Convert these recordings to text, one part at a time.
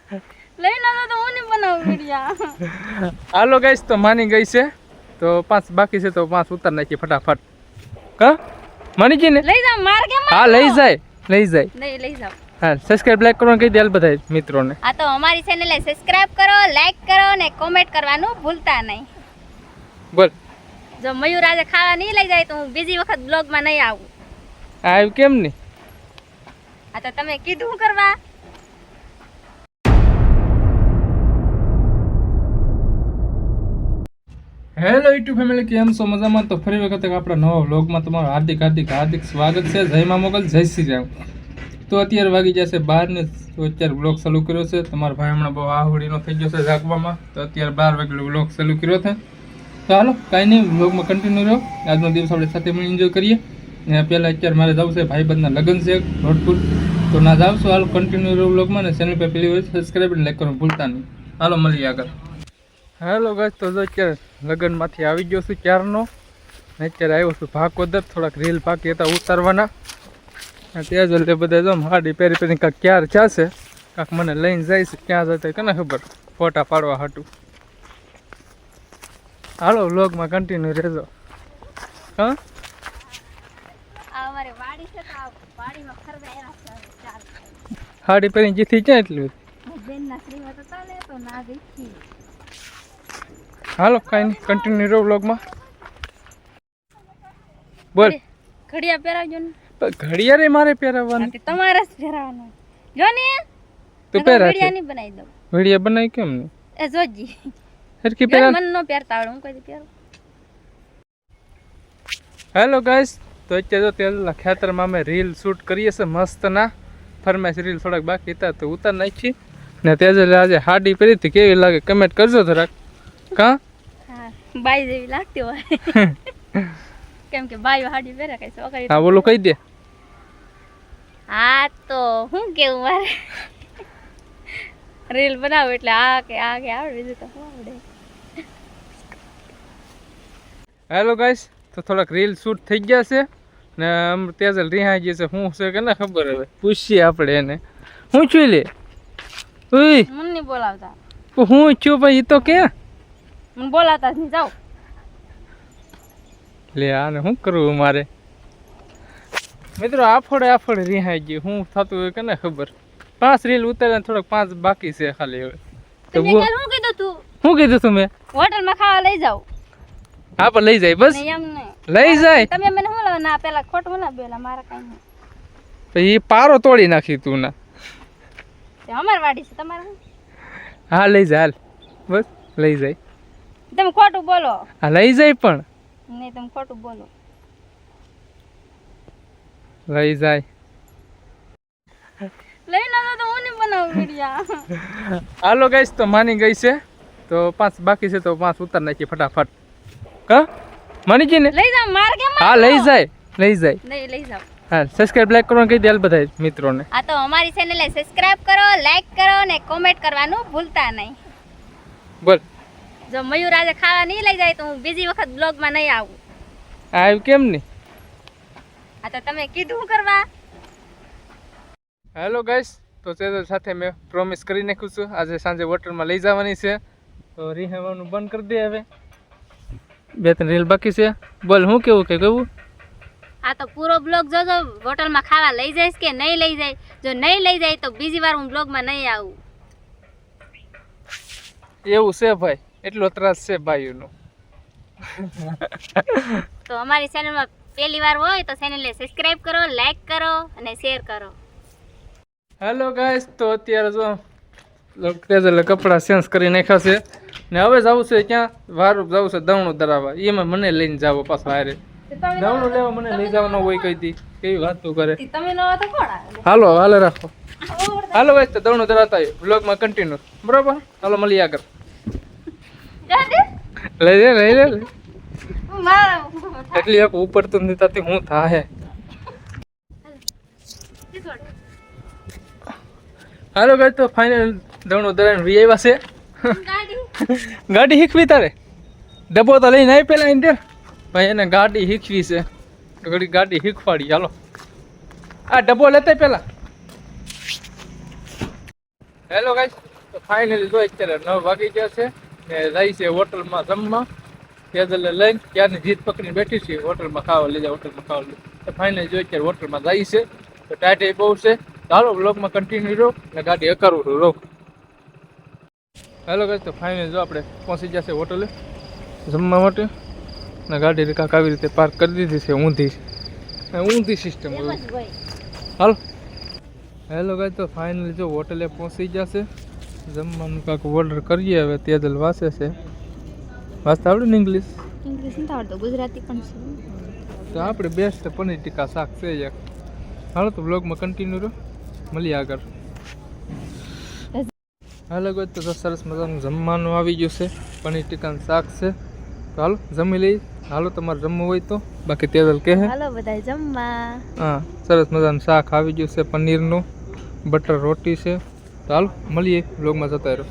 લઈને તો હું નહીં બનાવું વિડિયા. હાલો ગાઈસ, તો માની ગઈ છે તો 5 બાકી છે તો 5 ઉતાર નાખી ફટાફટ. કા માની ગઈ ને? લઈ જાવ માર કેમ? હા લઈ જાય. નહીં લઈ જાવ. હા સબસ્ક્રાઇબ લાઈક કરવાનું કહી દે હાલ બધા મિત્રોને. આ તો અમારી ચેનલને સબસ્ક્રાઇબ કરો, લાઈક કરો ને કોમેન્ટ કરવાનું ભૂલતા નહીં. બોલ. જો મયુર આજે ખાવા નહીં લઈ જાય તો હું બીજી વખત બ્લોગમાં નહીં આવું. આવ્યું કેમ નહીં? આ તો તમે કીધું કરવા. હેલો યુટ્યુબ ફેમિલી, કેમ છો? મજામાં? તો ફરી વખત આપણા નવા વ્લોગમાં તમારું હાર્દિક સ્વાગત છે. જય મા મોગલ, જય શ્રી રામ. તો અત્યારે વાગી જશે 12 ને તો અત્યારે વ્લોગ ચાલુ કર્યો છે. તમારા ભાઈ હમણાં બહુ આહુડીનો થઈ ગયો છે જાગવામાં, તો અત્યારે 12 વાગે વ્લોગ ચાલુ કર્યો છે. તો હાલો કાંઈ નહીં, વ્લોગમાં કન્ટિન્યુ રહ્યો. આજનો દિવસ આપણે સાથે મળી એન્જોય કરીએ. ને પહેલાં અત્યારે મારે જવું છે ભાઈબંધના લગ્ન છે રોડપુર, તો ના જાવ છું. હાલો કન્ટિન્યુ રહ્યો વ્લોગમાં, ને ચેનલ પર પેલી વાર સબસ્ક્રાઈબ અને લાઈક કરવાનું ભૂલતા નહીં. હાલો મળીએ આગળ. હેલો ગાઈસ, તો જો અત્યારે લગ્નમાંથી આવી ગયો છું ક્યારનો, ને અત્યારે આવ્યો છું ભાકોદર. થોડાક રીલ બાકી હતા ઉતારવાના, ત્યાં જ બધા જો હાડી પહેરી કાંક ક્યાર ચાશે, કાંક મને લઈને જાય છે. ક્યાં જતા કોને ખબર, ફોટા પાડવા હાટું. હાલો વ્લોગમાં કન્ટિન્યુ રહેજો. હા અમારે વાડી છે તો આ વાડીમાં ફરવા આવ્યા છે ચાર. હાડી પહેરીને જીથી ક્યાં એટલી બેનના શ્રીમાં તો ચાલે તો ના દેખી. હાલો કાંઈ નહીં, કન્ટિન્યુ રહો વ્લોગમાં. બોલ. ઘડિયા પહેરાવજો ને. ઘડિયાળે મારે પહેરાવવાની? તમારે જ પહેરાવાનું. જો ને તું પહેરા ઘડિયા નહીં બનાવી દઉં. ઘડિયા બનાવી કેમ નહીં? એ જોજી હરકી પહેરા. મને નો પહેરતા આવડે, હું કોઈ પહેરું. હેલો ગાઈસ, તો અત્યારે જો તેલ ખેતરમાં અમે રીલ શૂટ કરીએ છીએ મસ્તના. ફરમાઈશ રીલ થોડાક બાકી હતા તો ઉતાર નાખી. ને તેજલ આજે હાડી પહેરી હતી, કેવી લાગે કમેન્ટ કરજો થોડાક. કા હા બાઈ જેવી લાગતી હોય. કેમ કે બાઈઓ હાડી પહેરે કઈ છોકરી. હા બોલો કહી દે. હા તો હું કેવું મારે રીલ બનાવું એટલે આ કે આવડે, બીજું તો શું આવડે. હેલો ગાઈસ, તો થોડાક રીલ શૂટ થઈ ગયા છે ને આમ તેજલ રિહાઈ ગઈ છે. શું છે કે ના ખબર, હવે પૂછીએ આપણે એને. હું છું લે ઉઈ મને નહીં બોલાવતા. હું છું ભાઈ, એ તો કે મને બોલાવતા જ નહીં, જાઓ. લે આને શું કરવું મારે? મિત્રો આફોડે રિહાઈ ગયું. શું થતું હોય કે ના ખબર. 5 રીલ ઉતાર્યા, થોડાક 5 બાકી છે ખાલી. હવે તો તમે કાલ શું કીધું તું? શું કીધું તું મેં? હોટલમાં ખાવા લઈ જાઓ. હા પણ લઈ જાય બસ. નહીં એમ નહીં. લઈ જાય તમે મને શું લાવો? ના પેલા ખોટું ના બેલા, મારા કઈ નહીં. તો એ પારો તોડી નાખી તું ના. તે અમાર વાડી છે, તમારે શું? હા લઈ જાય હાલ, બસ લઈ જાય. તમે ખોટું બોલો. હા લઈ જાય પણ નહીં તમે ખોટું બોલો. લઈ જાય. લઈને તો હું નહીં બનાવું વિડિયા. હાલો ગાઈસ, તો માની ગઈ છે તો 5 બાકી છે તો 5 ઉતાર નાખી ફટાફટ. કા માની ગઈ ને? લઈ જાવ માર કેમ? હા લઈ જાય. નહીં લઈ જાવ. હા સબસ્ક્રાઇબ લાઈક કરવાનું કહી દે હાલ બધા મિત્રોને. આ તો અમારી ચેનલને સબસ્ક્રાઇબ કરો, લાઈક કરો ને કોમેન્ટ કરવાનું ભૂલતા નહીં. બોલ. જો મયુર આજે ખાવા નહીં લઈ જાય તો હું બીજી વખત બ્લોગમાં નહીં આવું. આવ્યું કેમ નહીં? આ તો તમે કીધું કરવા. હેલો ગાઈસ, તો તેજલ સાથે મેં પ્રોમિસ કરી નાખ્યું છું આજે સાંજે હોટલમાં લઈ જવાની છે. તો રીહેવાનું બંધ કરી દે. હવે 2-3 રીલ બાકી છે. બોલ શું કેવું કે કેવું? આ તો પૂરો બ્લોગ જોજો. હોટલમાં ખાવા લઈ જઈશ કે નહીં લઈ જાય. જો નહીં લઈ જાય તો બીજી વાર હું બ્લોગમાં નહીં આવું. એવું છે ભાઈ, એટલો ત્રાસ છે ભાઈઓનો. તો અમારી ચેનલમાં પહેલી વાર હોય તો ચેનલને સબસ્ક્રાઇબ કરો, લાઈક કરો અને શેર કરો. હેલો ગાઈસ, તો અત્યારે જો તેજલે કપડાં ચેન્જ કરી નાખ્યા છે ને હવે જવું છે ક્યાં? વારું જવું છે દવણું ધરાવવા. એમાં મને લઈને જાવ પાછો હારે. દવણું લેવા મને લઈ જવાનો હોય કઈ દી, કેવી વાતો કરે. તમે ન તો કોણ આવે? હાલો હાલે રાખો. હાલો ગાઈસ, તો દવણું ધરાવતા વ્લોગમાં કન્ટિન્યુ, બરોબર? હાલો મળીએ આગળ. લઈ લે. એટલી એક ઉપર તો નથી થતી, હું થાય. હાલો ગાઈસ, તો ફાઇનલ દવણું ધરાવીને વી આવ્યા છે. ગાડી શીખવી તારે? ડબ્બો તો લઈને આવી પેલા એને ભાઈ, એને ગાડી શીખવી છે. ઘડી ગાડી શીખવાડી. હાલો આ ડબ્બો લેતા પેલા. હેલો ગાઈસ, તો ફાઇનલી જો અત્યારે 9 વાગી ગયા છે ને જાય છે હોટલમાં જમવા. પેદલ લઈને ત્યારની જીત પકડીને બેઠી છે હોટલમાં ખાવા લઈ જાય, હોટલમાં ખાવા લઈ જાય. તો ફાઇનલી જો અત્યારે હોટલમાં જાય છે. તો ટાઈટ બહુ છે. ચાલો બ્લોગમાં કન્ટિન્યુ રહો ને ગાડી હકારું રહો. હેલો ગાઈસ, તો ફાઇનલી જો આપણે પહોંચી ગયા છે હોટલે જમવા માટે ને ગાડી કાંક આવી રીતે પાર્ક કરી દીધી છે ઊંધી સિસ્ટમ. હાલો હેલો ગાઈસ, તો ફાઇનલી જો હોટલે પહોંચી ગયા છે. જમવાનું કાંક ઓર્ડર કરીએ હવે. તેદલ વાસે છે. વાંચતા આવડે ને ઇંગ્લિશ? ઇંગ્લિશ નથી આવડતું, ગુજરાતી પણ છે. તો આપણે બેસ્ટ પનીર ટીકા શાક છે એક. હાલો તો બ્લોગમાં કન્ટિન્યુ રહો, મળીએ આગળ. હાલો ગાઈસ, તો સરસ મજાનું જમવાનું આવી ગયું છે. પનીર ટીકાનું શાક છે. તો હાલો જમી લઈ. હાલો તમારે જમવું હોય તો, બાકી તેદલ કહે. હાલો બધાય જમવા. હા, સરસ મજાનું શાક આવી ગયું છે પનીરનું. બટર રોટી છે. તો હાલો મળીએ બ્લોગમાં જતા રહો.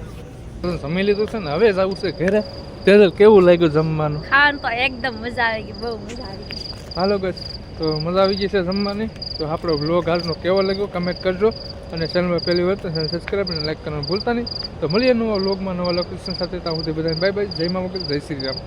જમી લીધું છે ને હવે જવું છે ઘરે. તેદલ કેવું લાગ્યું જમવાનું? ખાવાનું તો એકદમ મજા આવી ગઈ, બહુ મજા આવી ગઈ. હાલો ગાઈસ, તો મજા આવી ગઈ છે જમવાની. તો આપણો બ્લોગ હાલનો કેવો લાગ્યો કમેન્ટ કરજો અને ચેનલમાં પહેલી વાર તો સબસ્ક્રાઈબ અને લાઈક કરવાનું ભૂલતા નહીં. તો મળીએ નવા બ્લોગમાં નવા લોકેશન સાથે. ત્યાં સુધી બધાને બાય બાય. જય મા મોગલ, જય શ્રી રામ.